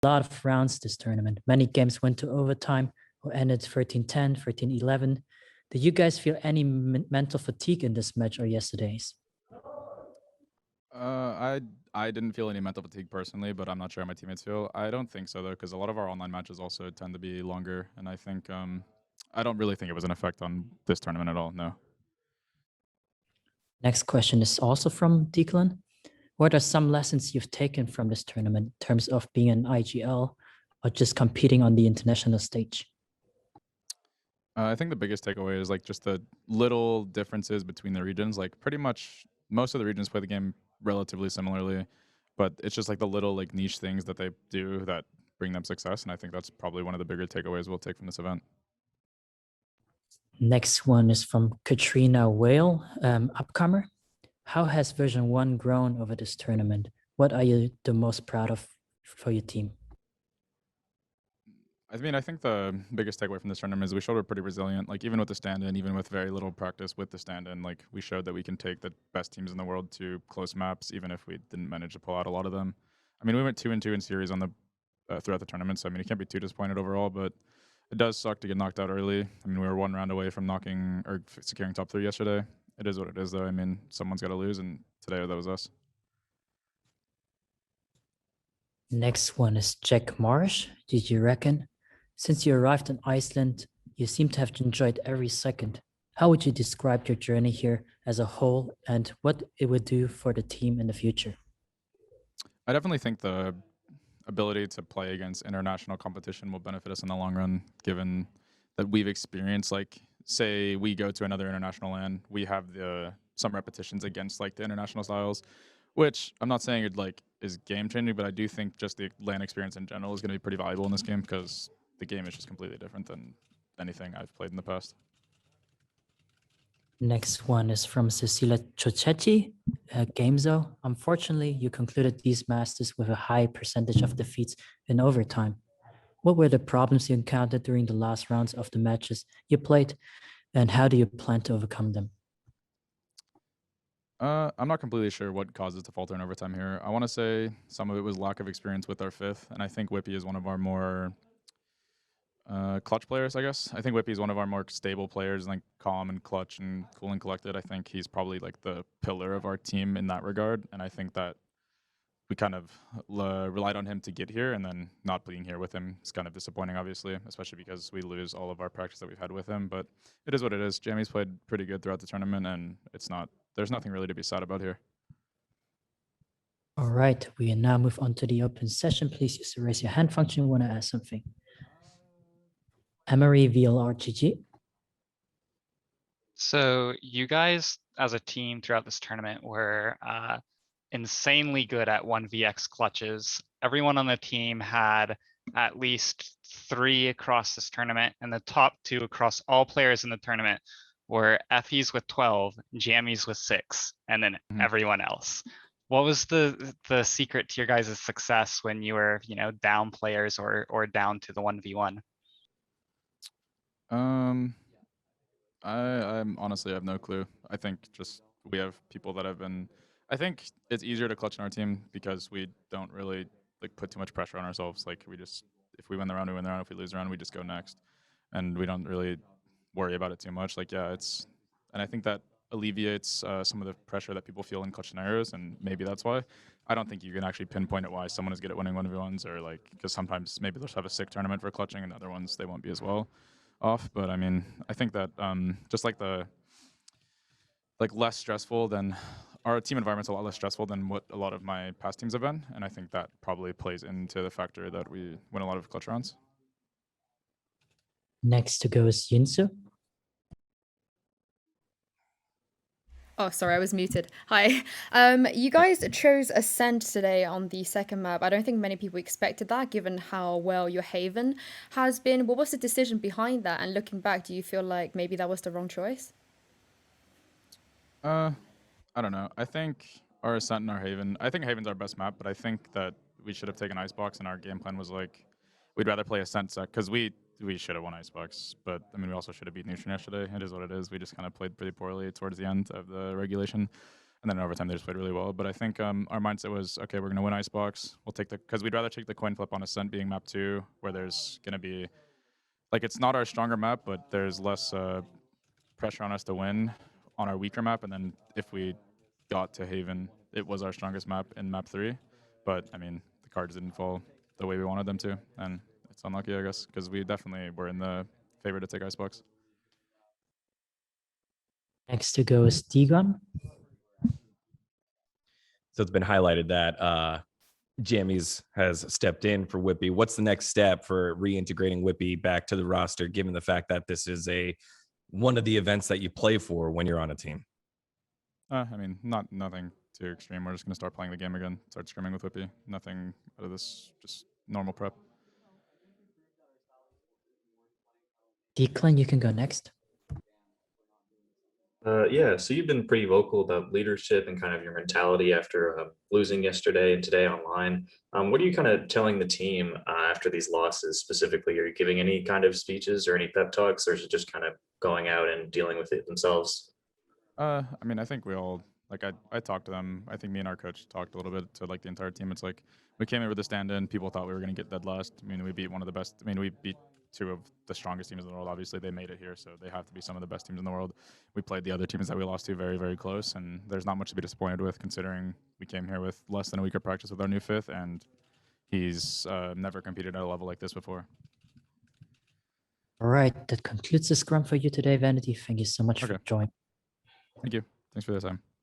lot of rounds this tournament. Many games went to overtime or ended 13-10, 13-11. Did you guys feel any mental fatigue in this match or yesterday's? I didn't feel any mental fatigue personally, but I'm not sure how my teammates feel. I don't think so though, because a lot of our online matches also tend to be longer, and I think I don't really think it was an effect on this tournament at all. No. Next question is also from Declan. What are some lessons you've taken from this tournament in terms of being an IGL or just competing on the international stage? I think the biggest takeaway is like just the little differences between the regions. Like pretty much most of the regions play the game relatively similarly, but it's just like the little like niche things that they do that bring them success, and I think that's probably one of the bigger takeaways we'll take from this event. Next one is from Katrina Whale, upcomer. How has Version1 grown over this tournament? What are you the most proud of for your team? I mean, I think the biggest takeaway from this tournament is we showed we're pretty resilient. Like even with the stand-in, even with very little practice with the stand-in, like we showed that we can take the best teams in the world to close maps, even if we didn't manage to pull out a lot of them. I mean, we went 2-2 in series on the throughout the tournament, so I mean, you can't be too disappointed overall. But it does suck to get knocked out early. I mean, we were one round away from knocking or securing top 3 yesterday. It is what it is, though. I mean, someone's got to lose, and today that was us. Next one is Jack Marsh. Did you reckon? Since you arrived in Iceland, you seem to have enjoyed every second. How would you describe your journey here as a whole and what it would do for the team in the future? I definitely think the ability to play against international competition will benefit us in the long run, given that we've experienced, like, say we go to another international LAN, we have the some repetitions against like the international styles, which I'm not saying it like is game changing, but I do think just the LAN experience in general is going to be pretty valuable in this game because the game is just completely different than anything I've played in the past. Next one is from Cecilia Chochetti, Gamezo. Unfortunately, you concluded these masters with a high percentage of defeats in overtime. What were the problems you encountered during the last rounds of the matches you played, and how do you plan to overcome them? I'm not completely sure what causes to falter in overtime here. I want to say some of it was lack of experience with our fifth, and I think Whippy is one of our more clutch players, I guess. I think Whippy is one of our more stable players, like calm and clutch and cool and collected. I think he's probably like the pillar of our team in that regard, and I think that we kind of relied on him to get here, and then not being here with him is kind of disappointing, obviously, especially because we lose all of our practice that we've had with him. But it is what it is. Jamie's played pretty good throughout the tournament, and it's not. There's nothing really to be sad about here. All right, we now move on to the open session. Please use the raise your hand function. Want to ask something? Emery VLRGG. So you guys as a team throughout this tournament were insanely good at 1vx clutches. Everyone on the team had at least 3 across this tournament, and the top 2 across all players in the tournament were Effie's with 12, Jammies with 6, and then everyone else. What was the secret to your guys' success when you were, down players or down to the 1v1? I'm honestly I have no clue. I think just we have people that have been. I think it's easier to clutch in our team because we don't really like put too much pressure on ourselves. Like we just if we win the round, we win the round. If we lose the round, we just go next, and we don't really worry about it too much. Like yeah, it's and I think that alleviates some of the pressure that people feel in clutch scenarios, and maybe that's why. I don't think you can actually pinpoint it why someone is good at winning 1v1s or like because sometimes maybe they'll just have a sick tournament for clutching and other ones they won't be as well off. But I mean, I think that just like the less stressful than our team environment's a lot less stressful than what a lot of my past teams have been, and I think that probably plays into the factor that we win a lot of clutch rounds. Next to go is Yinsu. Oh, sorry, I was muted. Hi. You guys chose Ascent today on the second map. I don't think many people expected that, given how well your Haven has been. What was the decision behind that? And looking back, do you feel like maybe that was the wrong choice? I don't know. I think our Ascent and our Haven. I think Haven's our best map, but I think that we should have taken Icebox, and our game plan was like we'd rather play Ascent sec because we should have won Icebox, but I mean we also should have beat Neutron yesterday. It is what it is. We just kind of played pretty poorly towards the end of the regulation. And then in overtime, they just played really well. But I think our mindset was, okay, we're going to win Icebox. We'll take because we'd rather take the coin flip on Ascent being map 2, where there's going to be, like, it's not our stronger map, but there's less pressure on us to win on our weaker map. And then if we got to Haven, it was our strongest map in map 3. But, I mean, the cards didn't fall the way we wanted them to. And it's unlucky, I guess, because we definitely were in the favor to take Icebox. Next to go is Tigon. So it's been highlighted that Jammies has stepped in for Whippy. What's the next step for reintegrating Whippy back to the roster, given the fact that this is one of the events that you play for when you're on a team? I mean, nothing too extreme. We're just going to start playing the game again, start scrimming with Whippy. Nothing out of this, just normal prep. Declan, you can go next. Yeah, so you've been pretty vocal about leadership and kind of your mentality after losing yesterday and today online. What are you kind of telling the team after these losses specifically? Are you giving any kind of speeches or any pep talks, or is it just kind of going out and dealing with it themselves? I mean, I think we all, like, I talked to them. I think me and our coach talked a little bit to, like, the entire team. It's like, we came in with a stand-in. People thought we were going to get dead last. I mean, we beat one of the best. I mean, we beat 2 of the strongest teams in the world. Obviously, they made it here, so they have to be some of the best teams in the world. We played the other teams that we lost to very, very close, and there's not much to be disappointed with, considering we came here with less than a week of practice with our new 5th, and he's never competed at a level like this before. All right, that concludes the scrum for you today, Vanity. Thank you so much for Okay. joining. Thank you. Thanks for the time.